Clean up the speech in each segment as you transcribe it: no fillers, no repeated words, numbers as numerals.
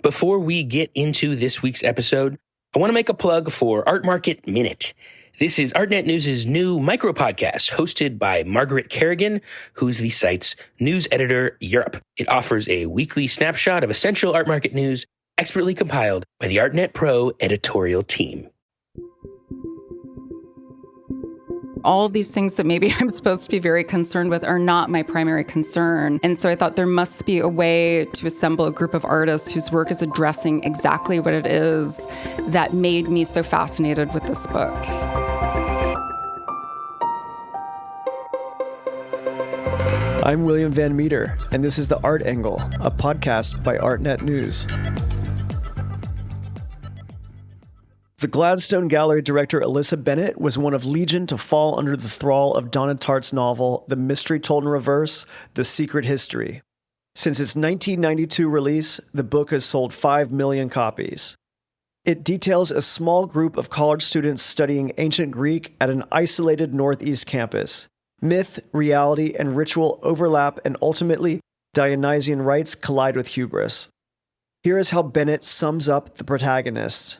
Before we get into this week's episode, I want to make a plug for Art Market Minute. This is ArtNet News' new micro-podcast hosted by Margaret Kerrigan, who's the site's news editor Europe. It offers a weekly snapshot of essential art market news expertly compiled by the ArtNet Pro editorial team. All of these things that maybe I'm supposed to be very concerned with are not my primary concern. And so I thought there must be a way to assemble a group of artists whose work is addressing exactly what it is that made me so fascinated with this book. I'm William Van Meter, and this is The Art Angle, a podcast by ArtNet News. The Gladstone Gallery director Alyssa Bennett was one of legion to fall under the thrall of Donna Tartt's novel, The Mystery Told in Reverse, The Secret History. Since its 1992 release, the book has sold 5 million copies. It details a small group of college students studying ancient Greek at an isolated Northeast campus. Myth, reality, and ritual overlap, and ultimately, Dionysian rites collide with hubris. Here is how Bennett sums up the protagonists.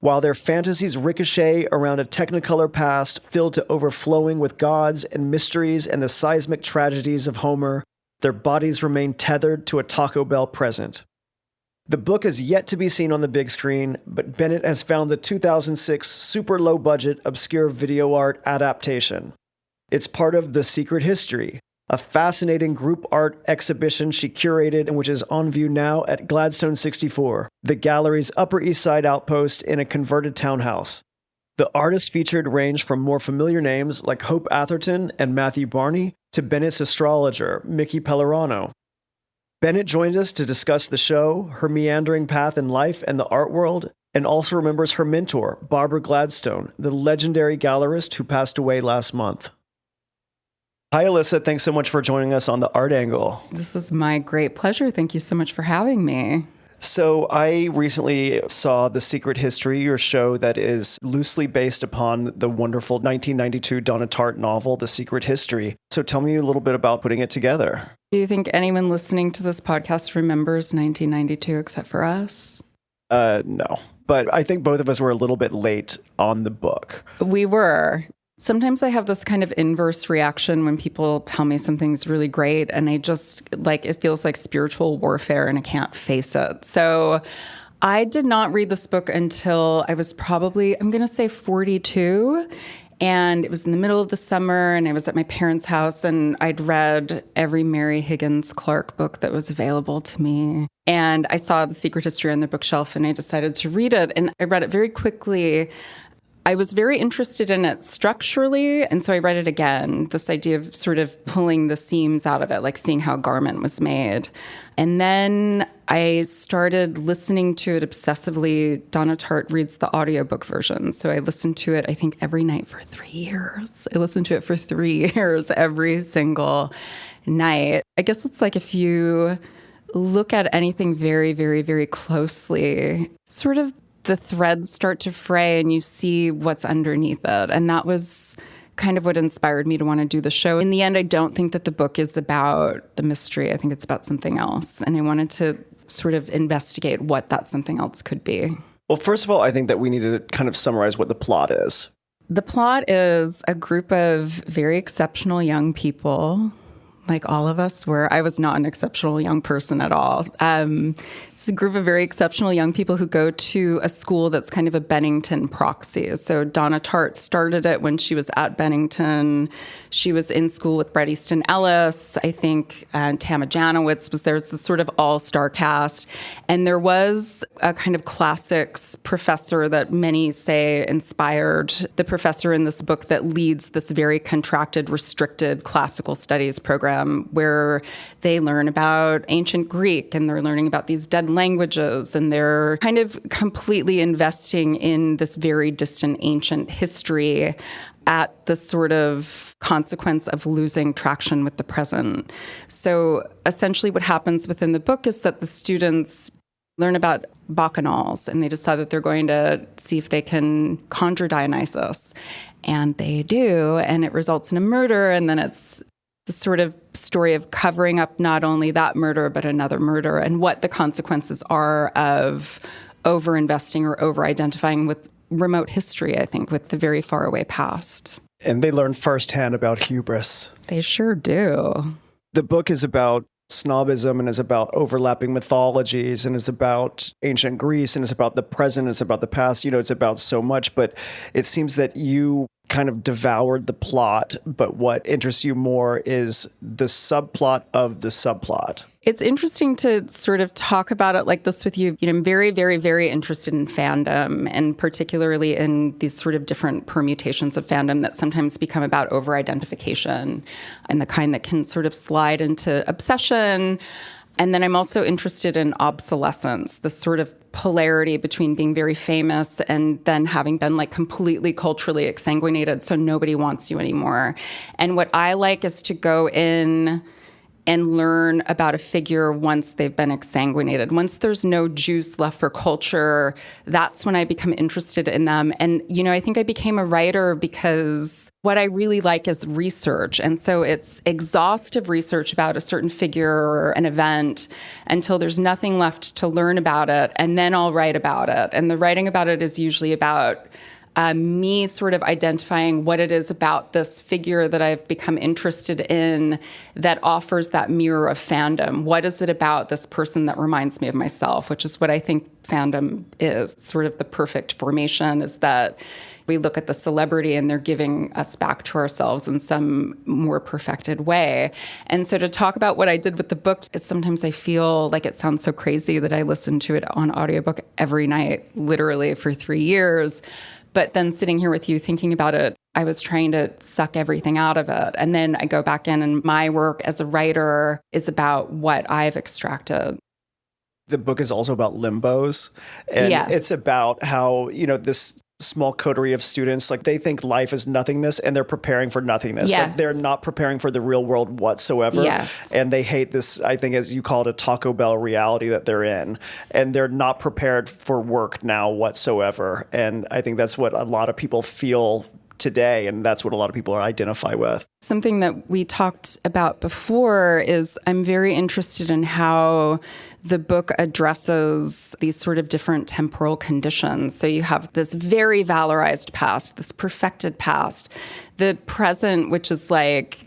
While their fantasies ricochet around a technicolor past filled to overflowing with gods and mysteries and the seismic tragedies of Homer, their bodies remain tethered to a Taco Bell present. The book is yet to be seen on the big screen, but Bennett has found the 2006 super low-budget obscure video art adaptation. It's part of The Secret History, a fascinating group art exhibition she curated and which is on view now at Gladstone 64, the gallery's Upper East Side outpost in a converted townhouse. The artists featured range from more familiar names like Hope Atherton and Matthew Barney to Bennett's astrologer, Mickey Pellerano. Bennett joins us to discuss the show, her meandering path in life and the art world, and also remembers her mentor, Barbara Gladstone, the legendary gallerist who passed away last month. Hi, Alyssa. Thanks so much for joining us on The Art Angle. This is my great pleasure. Thank you so much for having me. So I recently saw The Secret History, your show that is loosely based upon the wonderful 1992 Donna Tartt novel, The Secret History. So tell me a little bit about putting it together. Do you think anyone listening to this podcast remembers 1992 except for us? No. But I think both of us were a little bit late on the book. We were. Sometimes I have this kind of inverse reaction when people tell me something's really great and I just, it feels like spiritual warfare and I can't face it. So I did not read this book until I was probably, I'm going to say 42. And it was in the middle of the summer and I was at my parents' house and I'd read every Mary Higgins Clark book that was available to me. And I saw The Secret History on the bookshelf and I decided to read it. And I read it very quickly. I was very interested in it structurally, and so I read it again, this idea of sort of pulling the seams out of it, like seeing how a garment was made. And then I started listening to it obsessively. Donna Tartt reads the audiobook version, so I listened to it, I think, every night for 3 years. I listened to it for 3 years, every single night. I guess it's like if you look at anything very, very, very closely, sort of the threads start to fray and you see what's underneath it. And that was kind of what inspired me to want to do the show. In the end, I don't think that the book is about the mystery. I think it's about something else. And I wanted to sort of investigate what that something else could be. Well, first of all, I think that we need to kind of summarize what the plot is. The plot is a group of very exceptional young people, like all of us were. I was not an exceptional young person at all. It's a group of very exceptional young people who go to a school that's kind of a Bennington proxy. So Donna Tartt started it when she was at Bennington. She was in school with Bret Easton Ellis. I think Tama Janowitz was there. It's this sort of all-star cast. And there was a kind of classics professor that many say inspired the professor in this book that leads this very contracted, restricted classical studies program where they learn about ancient Greek and they're learning about these dead languages and they're kind of completely investing in this very distant ancient history at the sort of consequence of losing traction with the present. So essentially what happens within the book is that the students learn about bacchanals and they decide that they're going to see if they can conjure Dionysus. And they do, and it results in a murder, and then it's the sort of story of covering up not only that murder, but another murder, and what the consequences are of over-investing or over-identifying with remote history, I think, with the very far away past. And they learn firsthand about hubris. They sure do. The book is about snobism and is about overlapping mythologies and is about ancient Greece and it's about the present, it's about the past, it's about so much, but it seems that you kind of devoured the plot, but what interests you more is the subplot of the subplot. It's interesting to sort of talk about it like this with you. I'm very, very, very interested in fandom, and particularly in these sort of different permutations of fandom that sometimes become about over-identification and the kind that can sort of slide into obsession. And then I'm also interested in obsolescence, the sort of polarity between being very famous and then having been like completely culturally exsanguinated, so nobody wants you anymore. And what I like is to go in and learn about a figure once they've been exsanguinated. Once there's no juice left for culture, that's when I become interested in them. And, I think I became a writer because what I really like is research. And so it's exhaustive research about a certain figure or an event until there's nothing left to learn about it. And then I'll write about it. And the writing about it is usually about me sort of identifying what it is about this figure that I've become interested in that offers that mirror of fandom. What is it about this person that reminds me of myself, which is what I think fandom is. Sort of the perfect formation is that we look at the celebrity and they're giving us back to ourselves in some more perfected way. And so to talk about what I did with the book, sometimes I feel like it sounds so crazy that I listened to it on audiobook every night, literally for 3 years. But then sitting here with you thinking about it, I was trying to suck everything out of it. And then I go back in and my work as a writer is about what I've extracted. The book is also about limbos. And yes. It's about how, this small coterie of students, like they think life is nothingness and they're preparing for nothingness. Yes. Like they're not preparing for the real world whatsoever. Yes. And they hate this, I think, as you call it, a Taco Bell reality that they're in. And they're not prepared for work now whatsoever. And I think that's what a lot of people feel today, and that's what a lot of people identify with. Something that we talked about before is I'm very interested in how the book addresses these sort of different temporal conditions. So you have this very valorized past, this perfected past, the present, which is like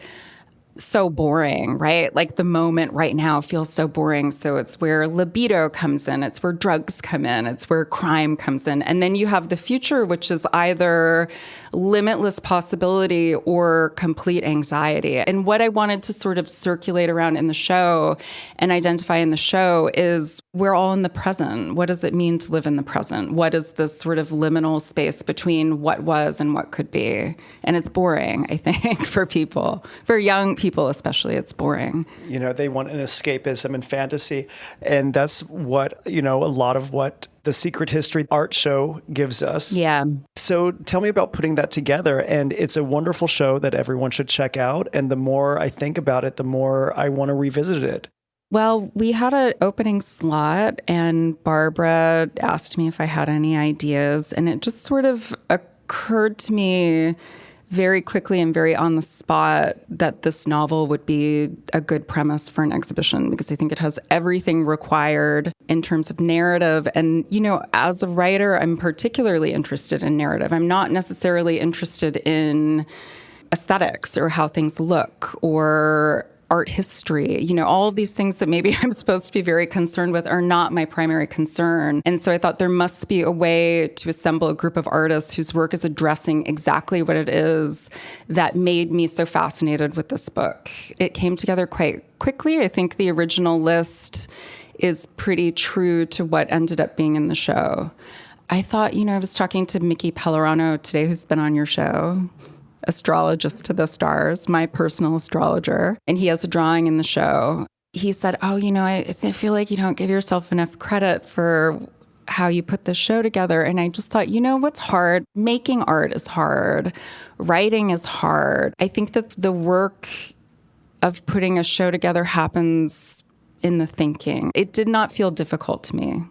so boring, right? Like the moment right now feels so boring. So it's where libido comes in. It's where drugs come in. It's where crime comes in. And then you have the future, which is either limitless possibility or complete anxiety. And what I wanted to sort of circulate around in the show and identify in the show is we're all in the present. What does it mean to live in the present? What is this sort of liminal space between what was and what could be? And it's boring, I think, for people. For young people especially, it's boring. They want an escapism and fantasy. And that's what, a lot of what the Secret History art show gives us. Yeah. So tell me about putting that together. And it's a wonderful show that everyone should check out. And the more I think about it, the more I want to revisit it. Well, we had an opening slot and Barbara asked me if I had any ideas. And it just sort of occurred to me very quickly and very on the spot that this novel would be a good premise for an exhibition because I think it has everything required in terms of narrative. And, as a writer, I'm particularly interested in narrative. I'm not necessarily interested in aesthetics or how things look or art history. All of these things that maybe I'm supposed to be very concerned with are not my primary concern. And so I thought there must be a way to assemble a group of artists whose work is addressing exactly what it is that made me so fascinated with this book. It came together quite quickly. I think the original list is pretty true to what ended up being in the show. I thought, I was talking to Mickey Pellerano today, who's been on your show, astrologist to the stars, my personal astrologer. And he has a drawing in the show. He said, I feel like you don't give yourself enough credit for how you put this show together. And I just thought, what's hard? Making art is hard. Writing is hard. I think that the work of putting a show together happens in the thinking. It did not feel difficult to me.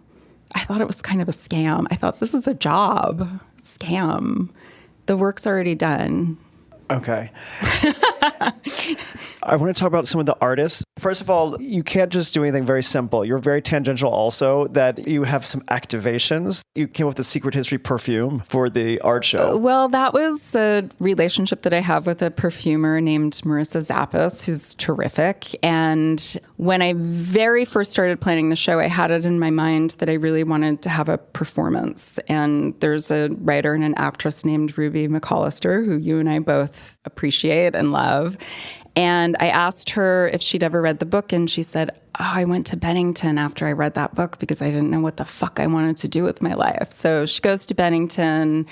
I thought it was kind of a scam. I thought this is a job. Scam. The work's already done. Okay. I want to talk about some of the artists. First of all, you can't just do anything very simple. You're very tangential also, that you have some activations. You came up with the Secret History perfume for the art show. Well, that was a relationship that I have with a perfumer named Marissa Zappis, who's terrific. And when I very first started planning the show, I had it in my mind that I really wanted to have a performance. And there's a writer and an actress named Ruby McAllister, who you and I both appreciate and love. And I asked her if she'd ever read the book, and she said, I went to Bennington after I read that book because I didn't know what the fuck I wanted to do with my life. So she goes to Bennington,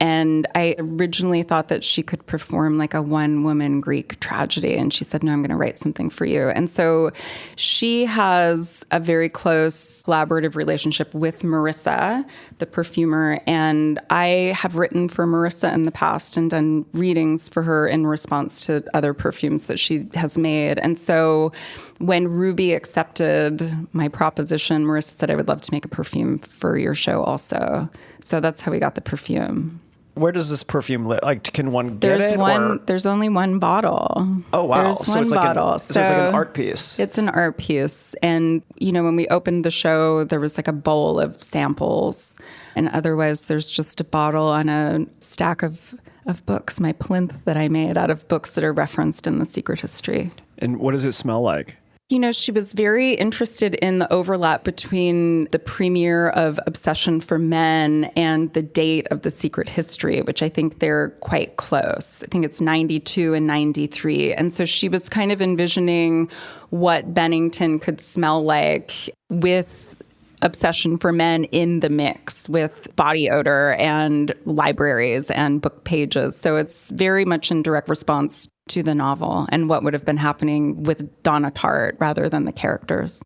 and I originally thought that she could perform like a one-woman Greek tragedy. And she said, no, I'm going to write something for you. And so she has a very close collaborative relationship with Marissa, the perfumer. And I have written for Marissa in the past and done readings for her in response to other perfumes that she has made. And so when Ruby accepted my proposition, Marissa said, I would love to make a perfume for your show also. So that's how we got the perfume. Where does this perfume live? Like, can one get There's it? one. There's only one bottle. Oh, wow. There's So one it's like bottle. so it's like an art piece. It's an art piece. And, you know, when we opened the show, there was like a bowl of samples. And otherwise, there's just a bottle on a stack of books, my plinth that I made out of books that are referenced in the Secret History. And what does it smell like? You know, she was very interested in the overlap between the premiere of Obsession for Men and the date of The Secret History, which I think they're quite close. I think it's 92 and 93. And so she was kind of envisioning what Bennington could smell like with Obsession for Men in the mix, with body odor and libraries and book pages. So it's very much in direct response to the novel and what would have been happening with Donna Tartt rather than the characters.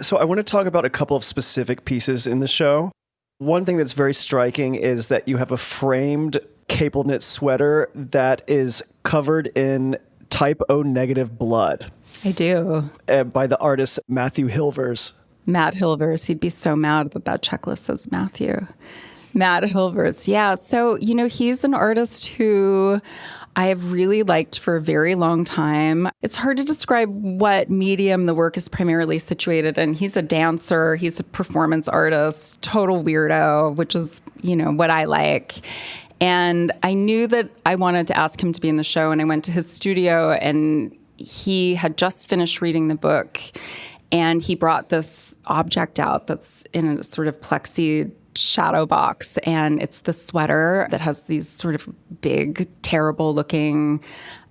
So I want to talk about a couple of specific pieces in the show. One thing that's very striking is that you have a framed cable knit sweater that is covered in type O negative blood. I do. By the artist Matthew Hilvers. Matt Hilvers. He'd be so mad that that checklist says Matthew. Matt Hilvers. Yeah. So, you know, he's an artist who I have really liked for a very long time. It's hard to describe what medium the work is primarily situated in. He's a dancer. He's a performance artist, total weirdo, which is, you know, what I like. And I knew that I wanted to ask him to be in the show. And I went to his studio, and he had just finished reading the book. And he brought this object out that's in a sort of plexi shadow box, and it's the sweater that has these sort of big, terrible-looking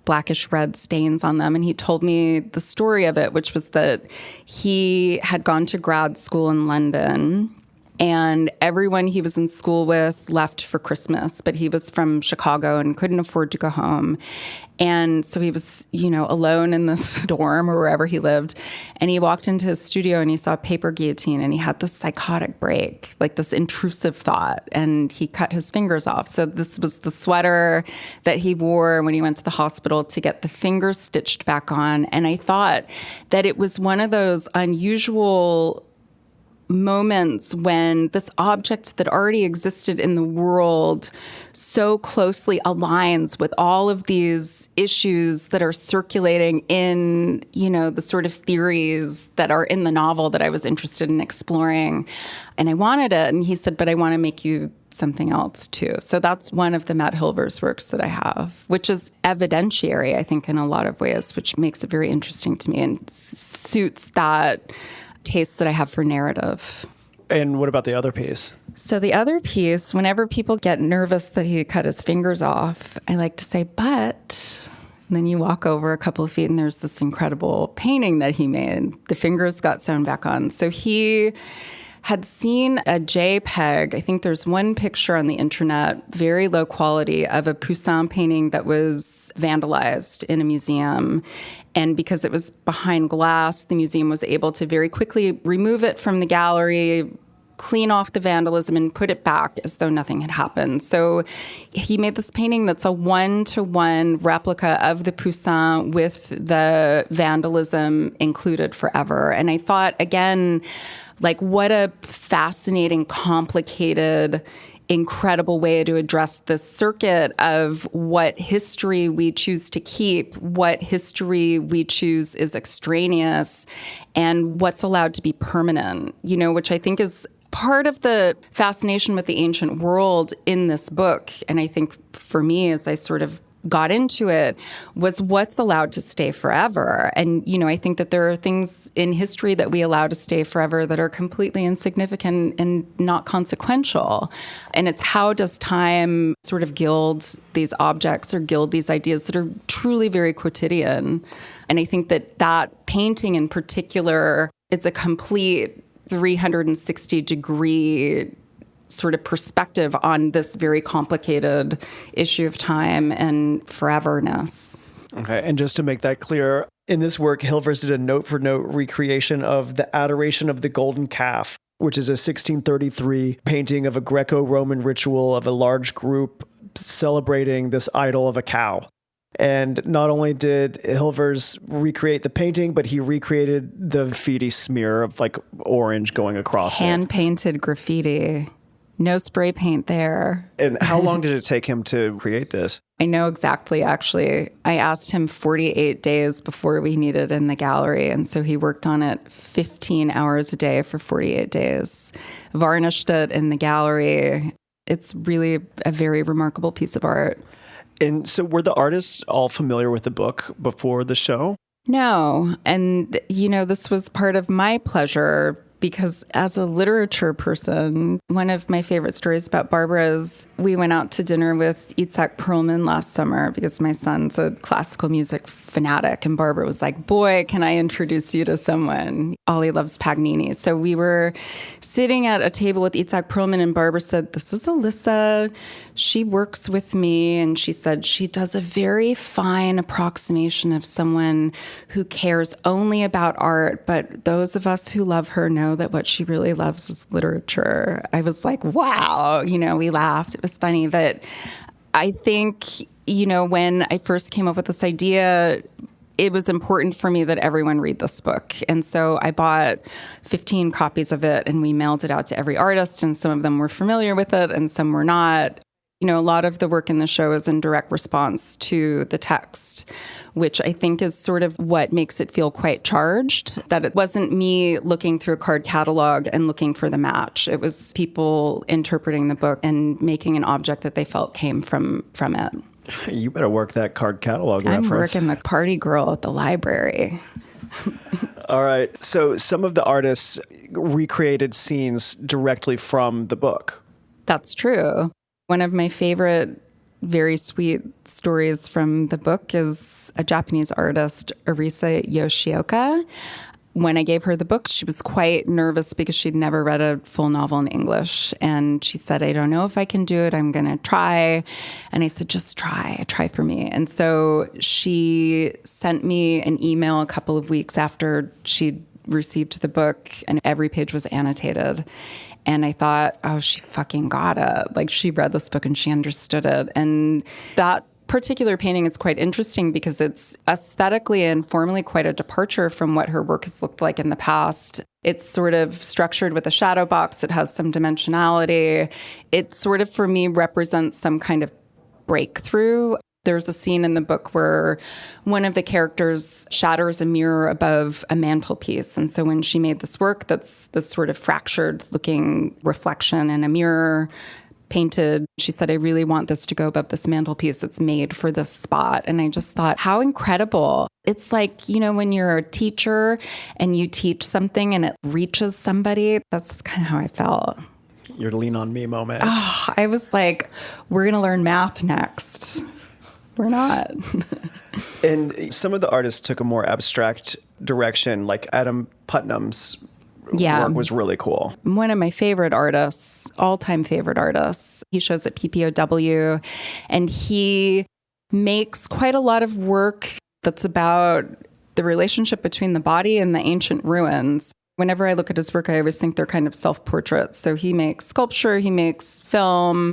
blackish red stains on them. And he told me the story of it, which was that he had gone to grad school in London, and everyone he was in school with left for Christmas, but he was from Chicago and couldn't afford to go home. And so he was, you know, alone in this dorm or wherever he lived. And he walked into his studio and he saw a paper guillotine, and he had this psychotic break, like this intrusive thought, and he cut his fingers off. So this was the sweater that he wore when he went to the hospital to get the fingers stitched back on. And I thought that it was one of those unusual moments when this object that already existed in the world so closely aligns with all of these issues that are circulating in, you know, the sort of theories that are in the novel that I was interested in exploring. And I wanted it. And he said, but I want to make you something else too. So that's one of the Matt Hilvers works that I have, which is evidentiary, I think, in a lot of ways, which makes it very interesting to me and suits that taste that I have for narrative. And what about the other piece? So the other piece, whenever people get nervous that he cut his fingers off, I like to say, but... And then you walk over a couple of feet and there's this incredible painting that he made. The fingers got sewn back on. So he had seen a JPEG. I think there's one picture on the internet, very low quality, of a Poussin painting that was vandalized in a museum. And because it was behind glass, the museum was able to very quickly remove it from the gallery, clean off the vandalism, and put it back as though nothing had happened. So he made this painting that's a 1-to-1 replica of the Poussin with the vandalism included forever. And I thought, again, like, what a fascinating, complicated incredible way to address the circuit of what history we choose to keep, what history we choose is extraneous, and what's allowed to be permanent, which I think is part of the fascination with the ancient world in this book. And I think for me, as I sort of got into it, was what's allowed to stay forever. And, I think that there are things in history that we allow to stay forever that are completely insignificant and not consequential. And it's how does time sort of gild these objects or gild these ideas that are truly very quotidian. And I think that painting in particular, it's a complete 360-degree sort of perspective on this very complicated issue of time and foreverness. Okay, and just to make that clear, in this work, Hilvers did a note-for-note recreation of the Adoration of the Golden Calf, which is a 1633 painting of a Greco-Roman ritual of a large group celebrating this idol of a cow. And not only did Hilvers recreate the painting, but he recreated the graffiti smear of orange going across it. Hand-painted graffiti. No spray paint there. And how long did it take him to create this? I know exactly, actually. I asked him 48 days before we needed it in the gallery. And so he worked on it 15 hours a day for 48 days, varnished it in the gallery. It's really a very remarkable piece of art. And so were the artists all familiar with the book before the show? No. And, this was part of my pleasure because as a literature person, one of my favorite stories about Barbara is we went out to dinner with Itzhak Perlman last summer because my son's a classical music fanatic. And Barbara was like, boy, can I introduce you to someone? Ollie loves Paganini. So we were sitting at a table with Itzhak Perlman and Barbara said, this is Alyssa. She works with me. And she said she does a very fine approximation of someone who cares only about art. But those of us who love her know that what she really loves is literature. I was like, wow, we laughed. It was funny. But I think, when I first came up with this idea, it was important for me that everyone read this book. And so I bought 15 copies of it and we mailed it out to every artist. And some of them were familiar with it and some were not. A lot of the work in the show is in direct response to the text, which I think is sort of what makes it feel quite charged, that it wasn't me looking through a card catalog and looking for the match. It was people interpreting the book and making an object that they felt came from it. You better work that card catalog reference. I'm working the party girl at the library. All right. So some of the artists recreated scenes directly from the book. That's true. One of my favorite, very sweet stories from the book is a Japanese artist, Arisa Yoshioka. When I gave her the book, she was quite nervous because she'd never read a full novel in English. And she said, I don't know if I can do it. I'm going to try. And I said, just try. Try for me. And so she sent me an email a couple of weeks after she'd received the book, and every page was annotated. And I thought, oh, she fucking got it. She read this book and she understood it. And that particular painting is quite interesting because it's aesthetically and formally quite a departure from what her work has looked like in the past. It's sort of structured with a shadow box. It has some dimensionality. It sort of, for me, represents some kind of breakthrough. There's a scene in the book where one of the characters shatters a mirror above a mantelpiece. And so when she made this work, that's this sort of fractured looking reflection in a mirror painted, she said, I really want this to go above this mantelpiece. It's made for this spot. And I just thought, how incredible. It's like, when you're a teacher and you teach something and it reaches somebody, that's kind of how I felt. Your lean on me moment. Oh, I was like, we're going to learn math next. We're not. And some of the artists took a more abstract direction, like Adam Putnam's work was really cool. One of my favorite artists, all-time favorite artists. He shows at PPOW, and he makes quite a lot of work that's about the relationship between the body and the ancient ruins. Whenever I look at his work, I always think they're kind of self-portraits. So he makes sculpture, he makes film,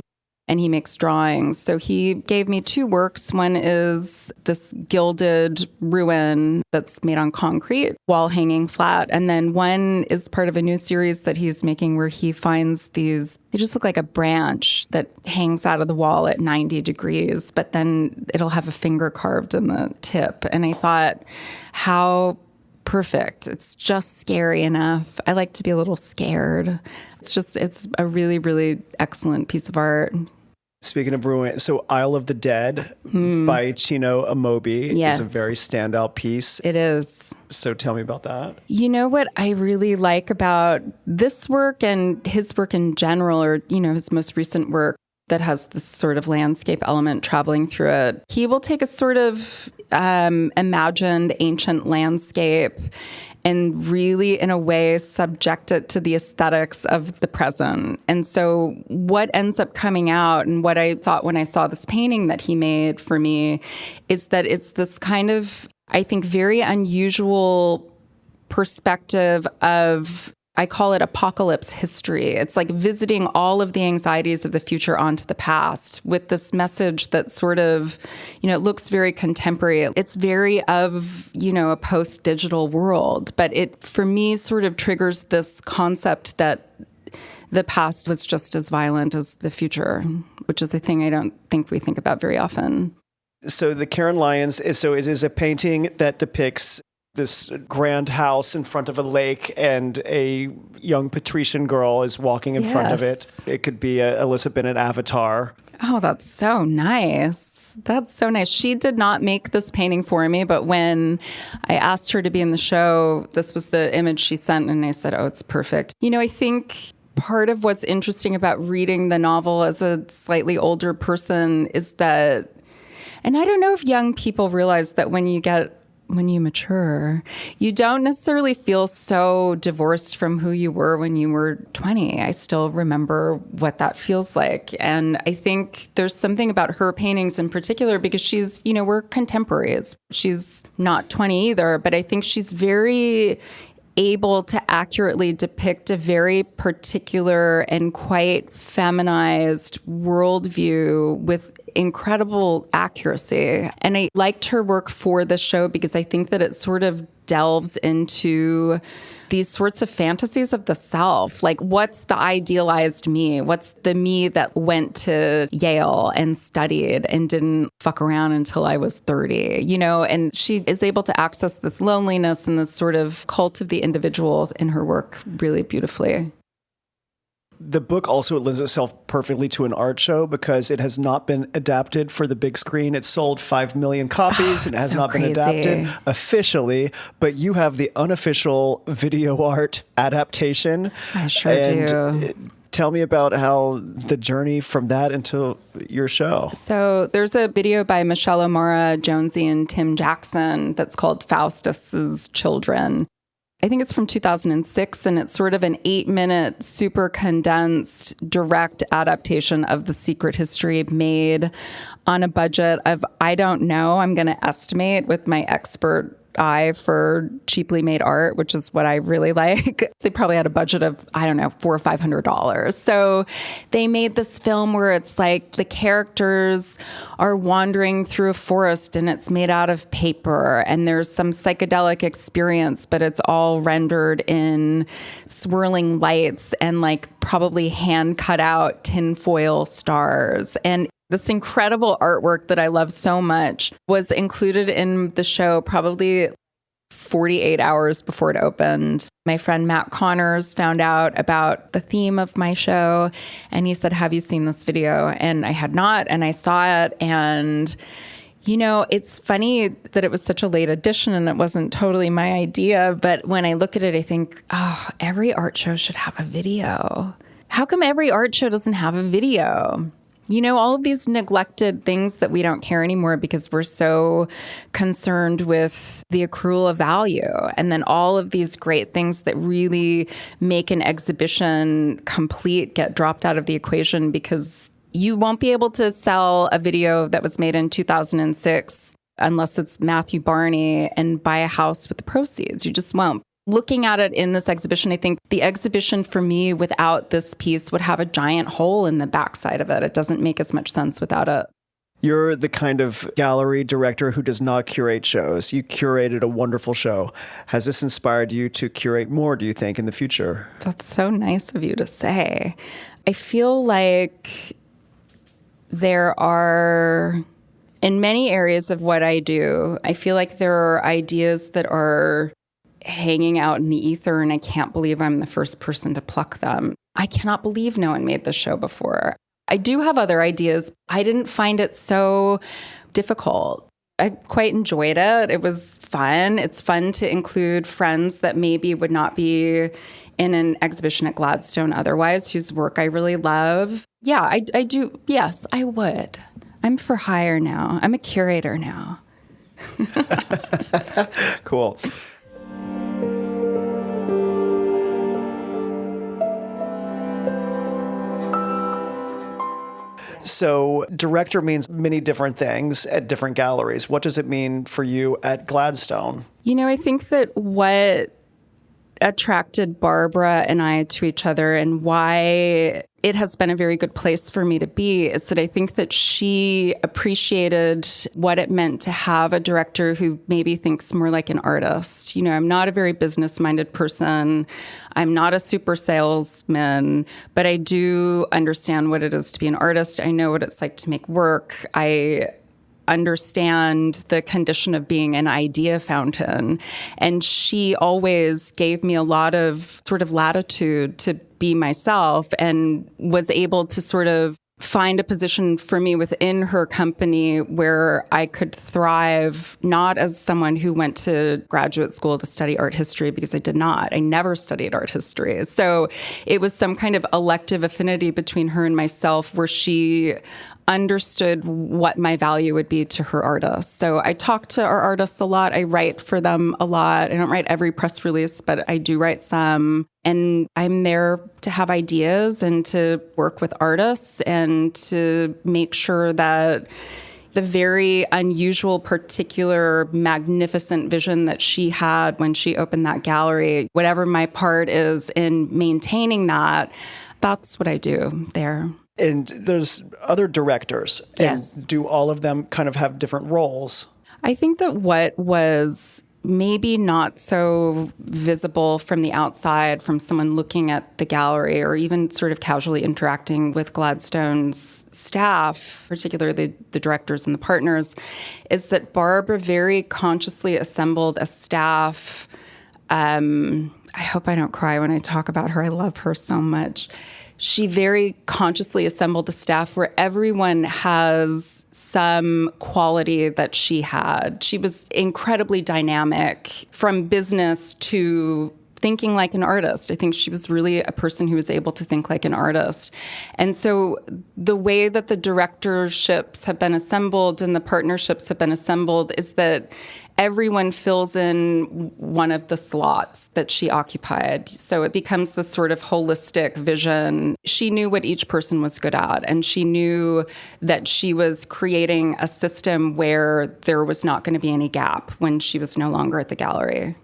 and he makes drawings. So he gave me 2 works. One is this gilded ruin that's made on concrete while hanging flat. And then one is part of a new series that he's making where he finds these, they just look like a branch that hangs out of the wall at 90 degrees, but then it'll have a finger carved in the tip. And I thought, how perfect. It's just scary enough. I like to be a little scared. It's a really, really excellent piece of art. Speaking of ruin, so Isle of the Dead by Chino Amobi is a very standout piece. It is. So tell me about that. You know what I really like about this work and his work in general, or, his most recent work that has this sort of landscape element traveling through it. He will take a sort of imagined ancient landscape and really, in a way, subject it to the aesthetics of the present. And so what ends up coming out, and what I thought when I saw this painting that he made for me, is that it's this kind of, I think, very unusual perspective of, I call it apocalypse history. It's like visiting all of the anxieties of the future onto the past with this message that sort of, it looks very contemporary. It's very of, a post-digital world. But it, for me, sort of triggers this concept that the past was just as violent as the future, which is a thing I don't think we think about very often. So the Karen Lyons, it is a painting that depicts this grand house in front of a lake, and a young patrician girl is walking in front of it. It could be a Alyssa Bennett avatar. Oh, that's so nice. That's so nice. She did not make this painting for me, but when I asked her to be in the show, this was the image she sent, and I said, oh, it's perfect. I think part of what's interesting about reading the novel as a slightly older person is that, and I don't know if young people realize that when you mature, you don't necessarily feel so divorced from who you were when you were 20. I still remember what that feels like. And I think there's something about her paintings in particular, because she's, we're contemporaries. She's not 20 either, but I think she's very able to accurately depict a very particular and quite feminized worldview with incredible accuracy. And I liked her work for the show because I think that it sort of delves into these sorts of fantasies of the self. Like, what's the idealized me? What's the me that went to Yale and studied and didn't fuck around until I was 30, And she is able to access this loneliness and this sort of cult of the individual in her work really beautifully. The book also lends itself perfectly to an art show because it has not been adapted for the big screen. It sold 5 million copies and has not been adapted officially, but you have the unofficial video art adaptation. I sure do. Tell me about how the journey from that into your show. So there's a video by Michelle O'Mara, Jonesy, and Tim Jackson that's called Faustus's Children. I think it's from 2006, and it's sort of an 8-minute, super condensed, direct adaptation of The Secret History made on a budget of, I don't know, I'm going to estimate with my expert eye for cheaply made art, which is what I really like. They probably had a budget of, I don't know, $400 or $500. So they made this film where it's like the characters are wandering through a forest and it's made out of paper and there's some psychedelic experience, but it's all rendered in swirling lights and like probably hand cut out tinfoil stars. And this incredible artwork that I love so much was included in the show probably 48 hours before it opened. My friend Matt Connors found out about the theme of my show, and he said, have you seen this video? And I had not, and I saw it, and it's funny that it was such a late edition and it wasn't totally my idea, but when I look at it, I think, every art show should have a video. How come every art show doesn't have a video? All of these neglected things that we don't care anymore because we're so concerned with the accrual of value. And then all of these great things that really make an exhibition complete get dropped out of the equation because you won't be able to sell a video that was made in 2006 unless it's Matthew Barney and buy a house with the proceeds. You just won't. looking at it in this exhibition, I think the exhibition for me without this piece would have a giant hole in the backside of it. It doesn't make as much sense without it. You're the kind of gallery director who does not curate shows. You curated a wonderful show. Has this inspired you to curate more, do you think, in the future? That's so nice of you to say. I feel like there are, in many areas of what I do, I feel like there are ideas that are hanging out in the ether, and I can't believe I'm the first person to pluck them. I cannot believe no one made this show before. I do have other ideas. I didn't find it so difficult. I quite enjoyed it. It was fun. It's fun to include friends that maybe would not be in an exhibition at Gladstone otherwise, whose work I really love. Yeah, I do. Yes, I would. I'm for hire now. I'm a curator now. Cool. So director means many different things at different galleries. What does it mean for you at Gladstone? I think that what attracted Barbara and I to each other and why it has been a very good place for me to be is that I think that she appreciated what it meant to have a director who maybe thinks more like an artist. I'm not a very business-minded person. I'm not a super salesman, but I do understand what it is to be an artist. I know what it's like to make work. I understand the condition of being an idea fountain. And she always gave me a lot of sort of latitude to be myself and was able to sort of find a position for me within her company where I could thrive, not as someone who went to graduate school to study art history, because I did not. I never studied art history. So it was some kind of elective affinity between her and myself where she understood what my value would be to her artists. So I talk to our artists a lot. I write for them a lot. I don't write every press release, but I do write some. And I'm there to have ideas and to work with artists and to make sure that the very unusual, particular, magnificent vision that she had when she opened that gallery, whatever my part is in maintaining that, that's what I do there. And there's other directors. Yes. And do all of them kind of have different roles? I think that what was maybe not so visible from the outside, from someone looking at the gallery or even sort of casually interacting with Gladstone's staff, particularly the directors and the partners, is that Barbara very consciously assembled a staff. I hope I don't cry when I talk about her. I love her so much. She very consciously assembled a staff where everyone has some quality that she had. She was incredibly dynamic from business to thinking like an artist. I think she was really a person who was able to think like an artist. And so the way that the directorships have been assembled and the partnerships have been assembled is that everyone fills in one of the slots that she occupied. So it becomes this sort of holistic vision. She knew what each person was good at, and she knew that she was creating a system where there was not going to be any gap when she was no longer at the gallery,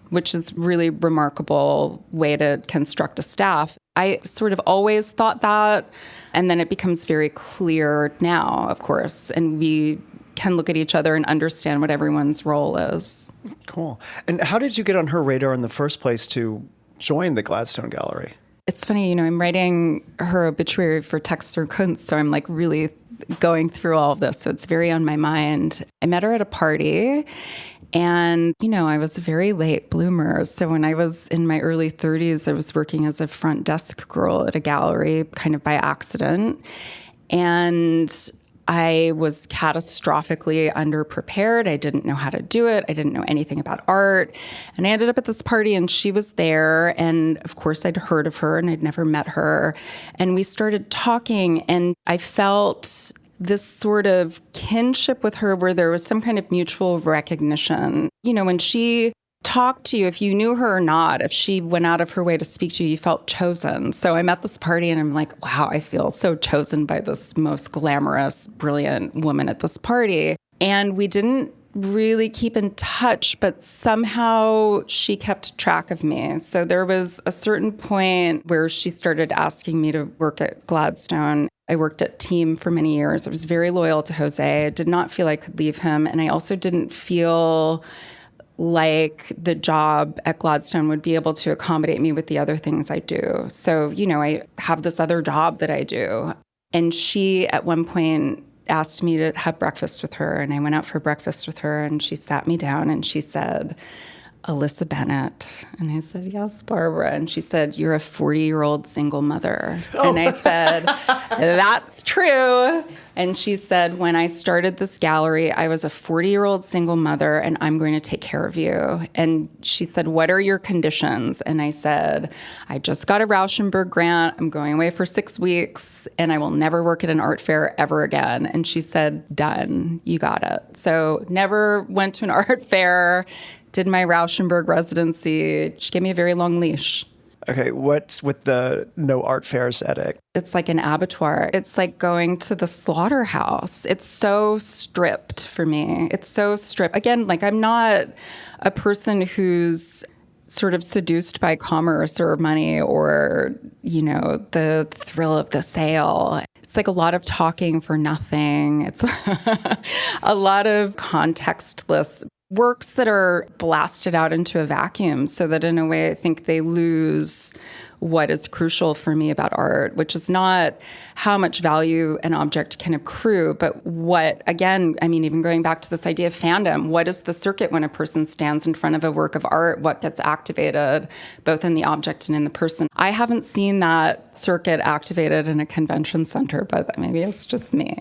which is really remarkable way to construct a staff. I sort of always thought that, and then it becomes very clear now, of course, and we can look at each other and understand what everyone's role is. Cool. And how did you get on her radar in the first place to join the Gladstone Gallery? It's funny, I'm writing her obituary for Texter Kunst, so I'm like really going through all of this. So it's very on my mind. I met her at a party, and, I was a very late bloomer. So when I was in my early 30s, I was working as a front desk girl at a gallery, kind of by accident. And I was catastrophically underprepared. I didn't know how to do it. I didn't know anything about art. And I ended up at this party, and she was there. And of course, I'd heard of her, and I'd never met her. And we started talking, and I felt this sort of kinship with her where there was some kind of mutual recognition. When she talk to you, if you knew her or not, if she went out of her way to speak to you, you felt chosen. So I'm at this party and I'm like, wow, I feel so chosen by this most glamorous, brilliant woman at this party. And we didn't really keep in touch, but somehow she kept track of me. So there was a certain point where she started asking me to work at Gladstone. I worked at Team for many years. I was very loyal to Jose. I did not feel I could leave him. And I also didn't feel like the job at Gladstone would be able to accommodate me with the other things I do. So, I have this other job that I do. And she, at one point, asked me to have breakfast with her. And I went out for breakfast with her, and she sat me down and she said, Alyssa Bennett. And I said, yes, Barbara. And she said, you're a 40-year-old single mother. Oh. And I said, that's true. And she said, when I started this gallery, I was a 40-year-old single mother, and I'm going to take care of you. And she said, what are your conditions? And I said, I just got a Rauschenberg grant. I'm going away for 6 weeks, and I will never work at an art fair ever again. And she said, done. You got it. So never went to an art fair. Did my Rauschenberg residency. She gave me a very long leash. Okay, what's with the no art fairs edict? It's like an abattoir. It's like going to the slaughterhouse. It's so stripped for me. It's so stripped. Again, like I'm not a person who's sort of seduced by commerce or money or, the thrill of the sale. It's like a lot of talking for nothing. It's a lot of contextless works that are blasted out into a vacuum, so that in a way I think they lose what is crucial for me about art, which is not how much value an object can accrue, but what, again, even going back to this idea of fandom, what is the circuit when a person stands in front of a work of art? What gets activated both in the object and in the person? I haven't seen that circuit activated in a convention center, but maybe it's just me.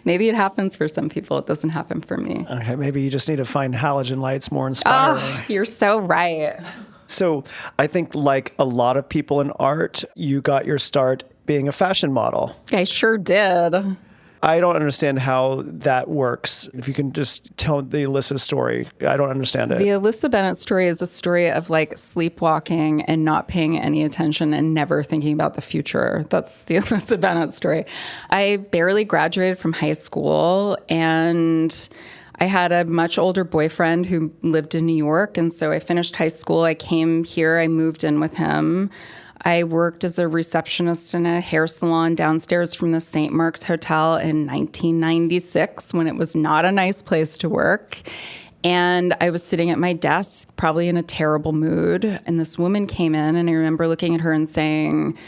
Maybe it happens for some people. It doesn't happen for me. Okay, maybe you just need to find halogen lights more inspiring. Oh, you're so right. So I think like a lot of people in art, you got your start being a fashion model. I sure did. I don't understand how that works. If you can just tell the Alyssa story, I don't understand it. The Alyssa Bennett story is a story of like sleepwalking and not paying any attention and never thinking about the future. That's the Alyssa Bennett story. I barely graduated from high school, and I had a much older boyfriend who lived in New York. And so I finished high school. I came here. I moved in with him. I worked as a receptionist in a hair salon downstairs from the St. Mark's Hotel in 1996 when it was not a nice place to work. And I was sitting at my desk, probably in a terrible mood. And this woman came in, and I remember looking at her and saying,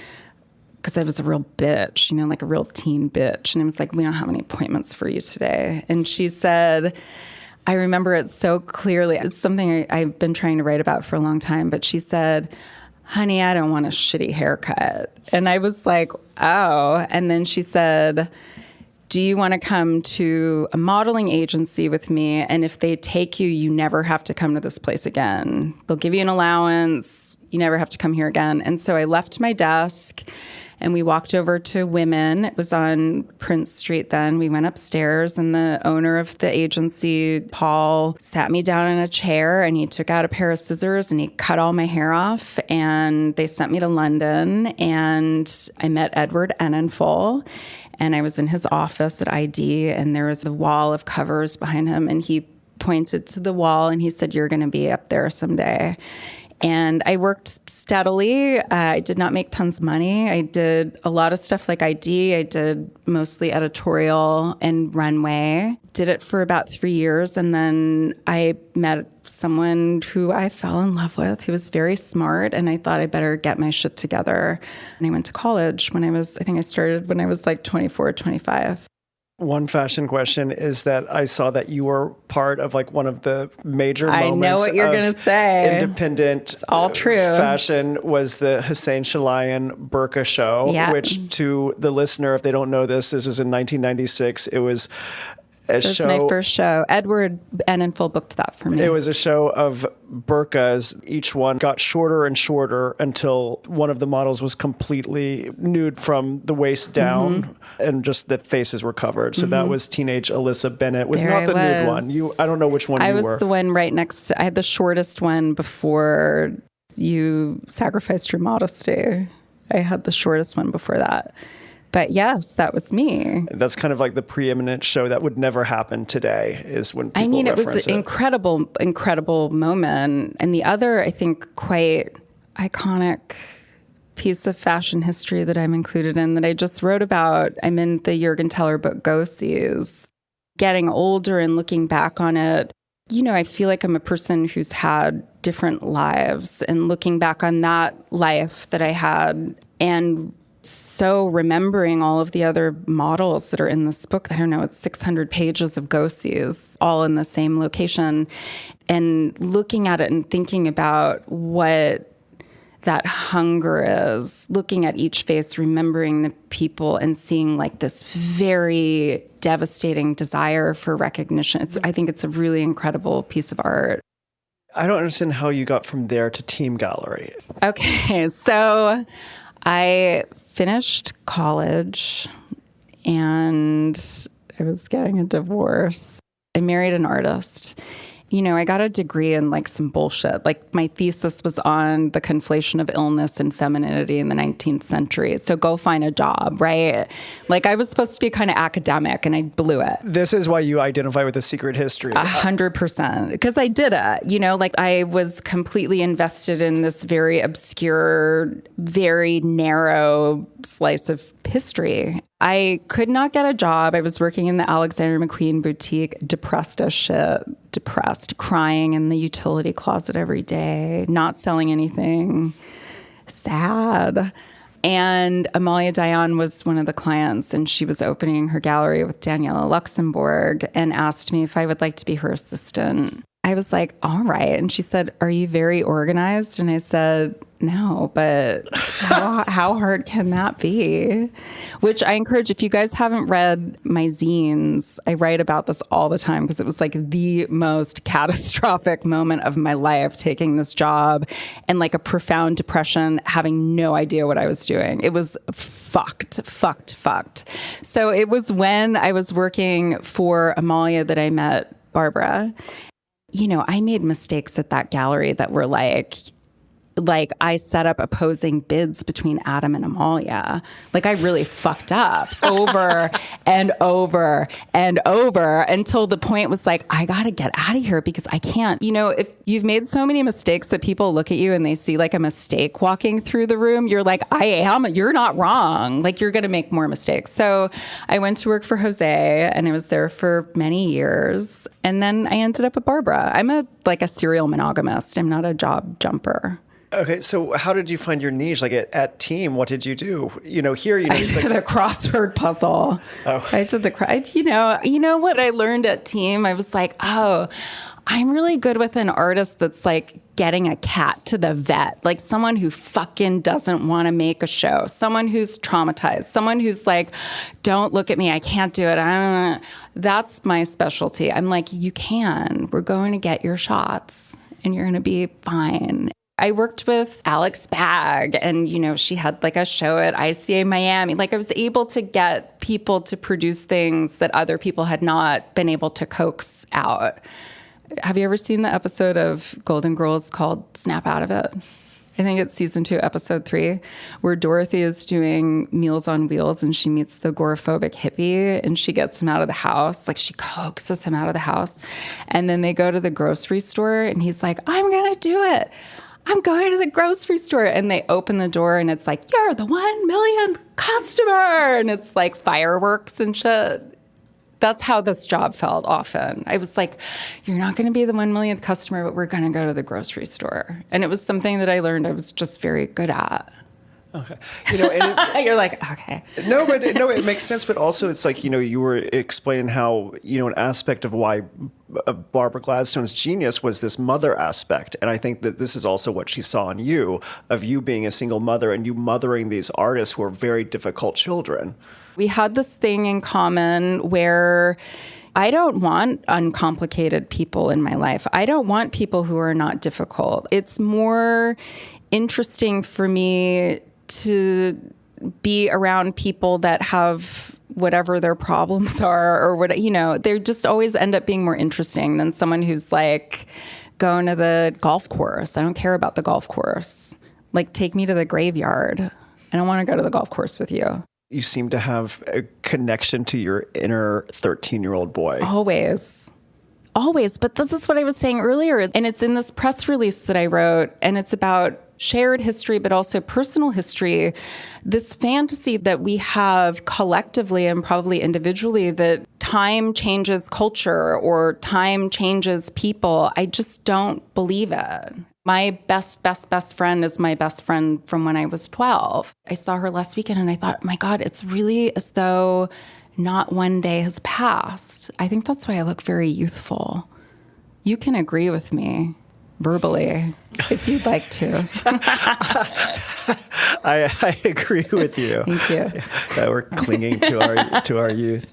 because I was a real bitch, like a real teen bitch. And I was like, we don't have any appointments for you today. And she said, I remember it so clearly. It's something I've been trying to write about for a long time. But she said, honey, I don't want a shitty haircut. And I was like, oh. And then she said, do you want to come to a modeling agency with me? And if they take you, you never have to come to this place again. They'll give you an allowance. You never have to come here again. And so I left my desk, and we walked over to Women. It was on Prince Street then. We went upstairs, and the owner of the agency, Paul, sat me down in a chair, and he took out a pair of scissors, and he cut all my hair off, and they sent me to London, and I met Edward Enninful, and I was in his office at ID, and there was a wall of covers behind him, and he pointed to the wall, and he said, you're going to be up there someday. And I worked steadily. I did not make tons of money. I did a lot of stuff like ID. I did mostly editorial and runway. Did it for about 3 years. And then I met someone who I fell in love with. He was very smart. And I thought I better get my shit together. And I went to college I think I started when I was like 24, 25. One fashion question is that I saw that you were part of like one of the major moments. I know what you're going to say. Independent it's all true. Fashion was the Hussein Chalayan Burqa show, which to the listener, if they don't know this was in 1996. It was a show. It was my first show. Edward Enninful booked that for me. It was a show of burqas. Each one got shorter and shorter until one of the models was completely nude from the waist down, and just the faces were covered. So that was teenage Alyssa Bennett. Was not the nude one. I don't know which one you were. I was the one right next to. I had the shortest one before you sacrificed your modesty. I had the shortest one before that. But yes, that was me. That's kind of like the preeminent show that would never happen today is when people it was reference an incredible moment. And the other, I think, quite iconic piece of fashion history that I'm included in that I just wrote about. I'm in the Jürgen Teller book, Go-Sees. Getting older and looking back on it, I feel like I'm a person who's had different lives, and looking back on that life that I had and so remembering all of the other models that are in this book. I don't know, it's 600 pages of Go-Sees all in the same location, and looking at it and thinking about what that hunger is, looking at each face, remembering the people, and seeing like this very devastating desire for recognition. I think it's a really incredible piece of art. I don't understand how you got from there to Team Gallery. Okay, so I finished college and I was getting a divorce. I married an artist. I got a degree in like some bullshit. Like my thesis was on the conflation of illness and femininity in the 19th century. So go find a job, right? Like I was supposed to be kind of academic and I blew it. This is why you identify with the secret history. 100%. Because I did it, like I was completely invested in this very obscure, very narrow slice of history. I could not get a job. I was working in the Alexander McQueen boutique, depressed as shit, crying in the utility closet every day, not selling anything, sad. And Amalia Dayan was one of the clients, and she was opening her gallery with Daniela Luxembourg and asked me if I would like to be her assistant. I was like, all right. And she said, are you very organized? And I said, no, but how hard can that be? Which I encourage, if you guys haven't read my zines, I write about this all the time because it was like the most catastrophic moment of my life, taking this job and like a profound depression, having no idea what I was doing. It was fucked. So it was when I was working for Amalia that I met Barbara. I made mistakes at that gallery that were like I set up opposing bids between Adam and Amalia. Like I really fucked up over and over and over until the point was like, I got to get out of here because I can't. If you've made so many mistakes that people look at you and they see like a mistake walking through the room, you're like, you're not wrong. Like you're going to make more mistakes. So I went to work for Jose and I was there for many years. And then I ended up at Barbara. I'm a serial monogamist. I'm not a job jumper. Okay, so how did you find your niche? Like at Team, what did you do? I did a crossword puzzle. Oh. I did what I learned at Team? I was like, oh, I'm really good with an artist that's like getting a cat to the vet, like someone who fucking doesn't want to make a show, someone who's traumatized, someone who's like, don't look at me, I can't do it. That's my specialty. I'm like, you can. We're going to get your shots and you're going to be fine. I worked with Alex Bagg and, she had like a show at ICA Miami. Like I was able to get people to produce things that other people had not been able to coax out. Have you ever seen the episode of Golden Girls called Snap Out of It? I think it's season 2, episode 3, where Dorothy is doing Meals on Wheels and she meets the agoraphobic hippie and she gets him out of the house. Like she coaxes him out of the house. And then they go to the grocery store and he's like, I'm going to do it. I'm going to the grocery store. And they open the door and it's like, you're the 1 millionth customer. And it's like fireworks and shit. That's how this job felt often. I was like, you're not going to be the 1 millionth customer, but we're going to go to the grocery store. And it was something that I learned I was just very good at. Okay. And you're like, okay. No, it makes sense. But also it's like, you were explaining how, an aspect of why Barbara Gladstone's genius was this mother aspect. And I think that this is also what she saw in you, of you being a single mother and you mothering these artists who are very difficult children. We had this thing in common where I don't want uncomplicated people in my life. I don't want people who are not difficult. It's more interesting for me to be around people that have whatever their problems are or what, they just always end up being more interesting than someone who's like going to the golf course. I don't care about the golf course. Like take me to the graveyard. I don't want to go to the golf course with you. You seem to have a connection to your inner 13-year-old boy. Always. But this is what I was saying earlier. And it's in this press release that I wrote, and it's about shared history, but also personal history. This fantasy that we have collectively and probably individually that time changes culture or time changes people. I just don't believe it. My best friend is my best friend from when I was 12. I saw her last weekend and I thought, my God, it's really as though not one day has passed. I think that's why I look very youthful. You can agree with me verbally if you'd like to. I agree with you. Thank you. Yeah, we're clinging to our youth.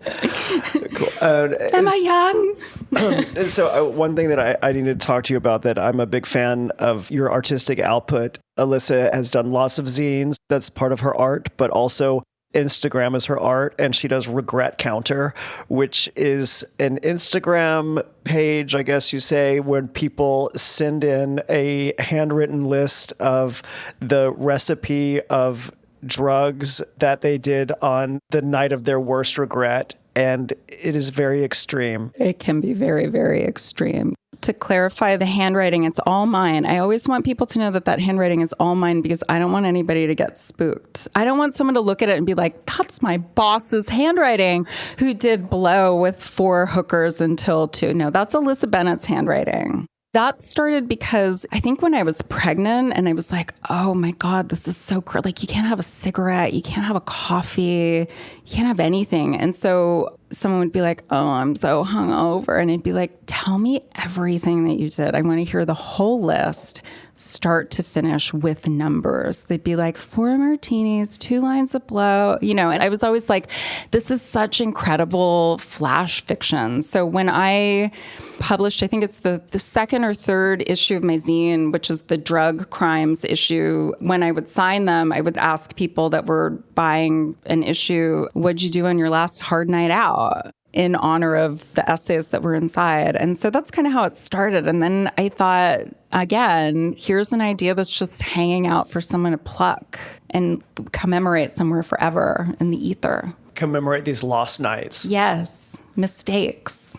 Cool. Am I young? So one thing that I need to talk to you about that I'm a big fan of your artistic output. Alyssa has done lots of zines. That's part of her art, but also Instagram is her art, and she does Regret Counter, which is an Instagram page, I guess you say, when people send in a handwritten list of the recipe of drugs that they did on the night of their worst regret. And it is very extreme. It can be very, very extreme. To clarify the handwriting, it's all mine. I always want people to know that handwriting is all mine because I don't want anybody to get spooked. I don't want someone to look at it and be like, that's my boss's handwriting who did blow with 4 hookers until 2. No, that's Alyssa Bennett's handwriting. That started because I think when I was pregnant and I was like, oh my God, this is so crazy. Like, you can't have a cigarette, you can't have a coffee, you can't have anything. And so someone would be like, oh, I'm so hungover. And I'd be like, tell me everything that you did. I want to hear the whole list, start to finish with numbers. They'd be like 4 martinis, 2 lines of blow, and I was always like, this is such incredible flash fiction. So when I published, I think it's the second or third issue of my zine, which is the drug crimes issue. When I would sign them, I would ask people that were buying an issue, what'd you do on your last hard night out? In honor of the essays that were inside. And so that's kind of how it started. And then I thought, again, here's an idea that's just hanging out for someone to pluck and commemorate somewhere forever in the ether. Commemorate these lost nights. Yes. Mistakes.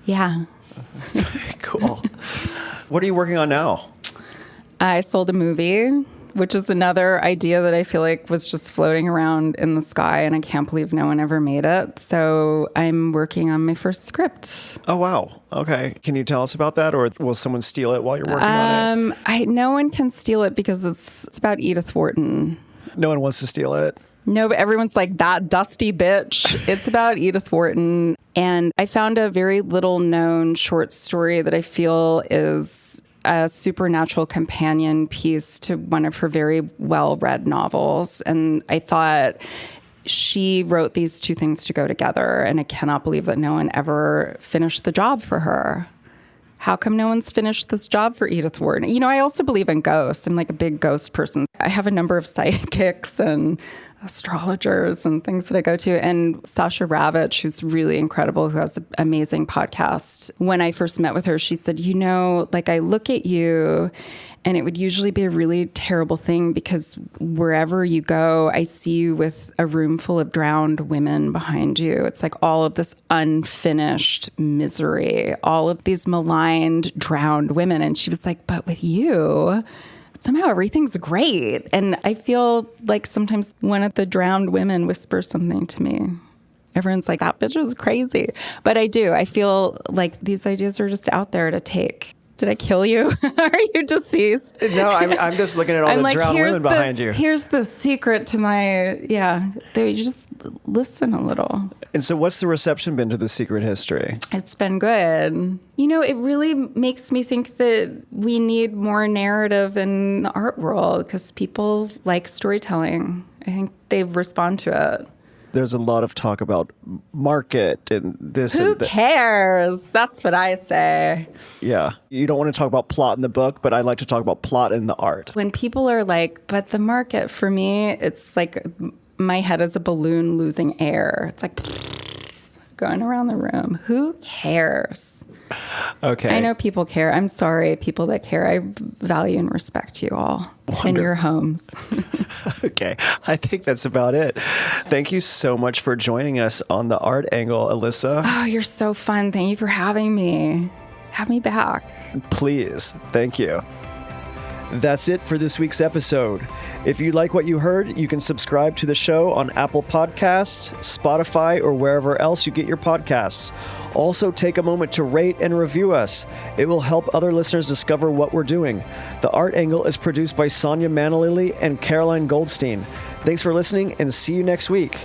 Yeah. Cool. What are you working on now? I sold a movie, which is another idea that I feel like was just floating around in the sky, and I can't believe no one ever made it. So I'm working on my first script. Oh, wow. Okay. Can you tell us about that, or will someone steal it while you're working on it? No one can steal it because it's about Edith Wharton. No one wants to steal it. No, but everyone's like, that dusty bitch. It's about Edith Wharton. And I found a very little known short story that I feel is a supernatural companion piece to one of her very well-read novels. And I thought she wrote these 2 things to go together, and I cannot believe that no one ever finished the job for her. How come no one's finished this job for Edith Wharton? I also believe in ghosts. I'm like a big ghost person. I have a number of psychics and astrologers and things that I go to. And Sasha Ravitch, who's really incredible, who has an amazing podcast. When I first met with her, she said, I look at you and it would usually be a really terrible thing because wherever you go, I see you with a room full of drowned women behind you. It's like all of this unfinished misery, all of these maligned, drowned women. And she was like, but with you, somehow everything's great. And I feel like sometimes one of the drowned women whispers something to me. Everyone's like, that bitch is crazy. But I do. I feel like these ideas are just out there to take. Did I kill you? Are you deceased? No, I'm just looking at all the drowned women behind you. Here's the secret to my, they just listen a little. And so what's the reception been to The Secret History? It's been good. It really makes me think that we need more narrative in the art world because people like storytelling. I think they respond to it. There's a lot of talk about market and this Who and that. cares? That's what I say. Yeah. You don't want to talk about plot in the book, but I like to talk about plot in the art. When people are like, but the market, for me, it's like my head is a balloon losing air. It's like, going around the room. Who cares? Okay. I know people care. I'm sorry, people that care. I value and respect you all in your homes. Okay. I think that's about it. Thank you so much for joining us on The Art Angle, Alyssa. Oh, you're so fun. Thank you for having me. Have me back. Please. Thank you. That's it for this week's episode. If you like what you heard, you can subscribe to the show on Apple Podcasts, Spotify, or wherever else you get your podcasts. Also, take a moment to rate and review us. It will help other listeners discover what we're doing. The Art Angle is produced by Sonia Manalili and Caroline Goldstein. Thanks for listening, and see you next week.